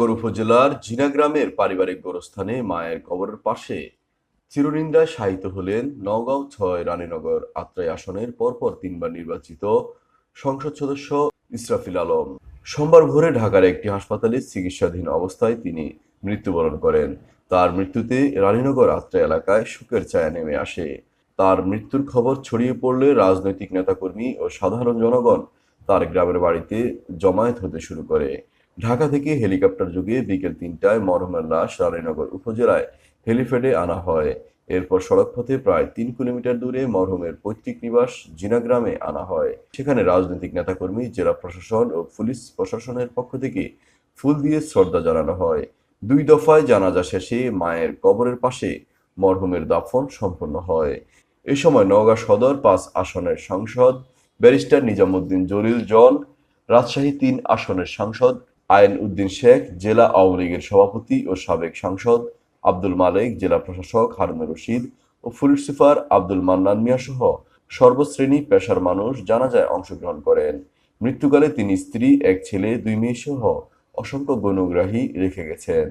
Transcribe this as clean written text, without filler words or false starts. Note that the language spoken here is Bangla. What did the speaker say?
উপজেলার জিনা গ্রামের পারিবারিক গোরস্থানে মায়ের কবরের পাশে চিরনিন্দায় শায়িত হলেন নওগাঁ-৬ রানীনগর আত্রাই আসনের পরপর ৩ বার নির্বাচিত সংসদ সদস্য ইসরাফিল আলম। সোমবার ভোরে ঢাকার একটি হাসপাতালে চিকিৎসাধীন অবস্থায় তিনি মৃত্যুবরণ করেন। তার মৃত্যুতে রানীনগর আত্রাই এলাকায় শোকের ছায়া নেমে আসে। তার মৃত্যুর খবর ছড়িয়ে পড়লে রাজনৈতিক নেতাকর্মী ও সাধারণ জনগণ তার গ্রামের বাড়িতে জমায়েত হতে শুরু করে। ঢাকা থেকে হেলিকপ্টার যোগে বিকেল ৩টায় মরহুমের লাশ রানীনগর উপজেলায় হেলিপ্যাডে আনা হয়। এরপর সড়কপথে প্রায় ৩ কিলোমিটার দূরে মরহুমের পৈতৃক নিবাস জিনা গ্রামে আনা হয়। সেখানে রাজনৈতিক নেতাকর্মী, জেলা প্রশাসন ও পুলিশ প্রশাসনের পক্ষ থেকে ফুল দিয়ে শ্রদ্ধা জানানো হয়। ২ দফায় জানাজা শেষে মায়ের কবরের পাশে মরহুমের দাফন সম্পন্ন হয়। এ সময় নওগাঁ সদর ৫ আসনের সাংসদ ব্যারিস্টার নিজামুদ্দিন জলিল জন, রাজশাহী ৩ আসনের সাংসদ আইন উদ্দিন শেখ, জেলা আওয়ামী লীগের সভাপতি ও সাবেক সাংসদ আব্দুল মালেক, জেলা প্রশাসক হারুনুর রশিদ ও পুলিশ সুপার আব্দুল মান্নান মিয়া সহ সর্বশ্রেণী পেশার মানুষ জানাজায় অংশগ্রহণ করেন। মৃত্যুকালে তিনি স্ত্রী, ১ ছেলে, ২ মেয়ে সহ অসংখ্য গণ্যগ্রাহী রেখে গেছেন।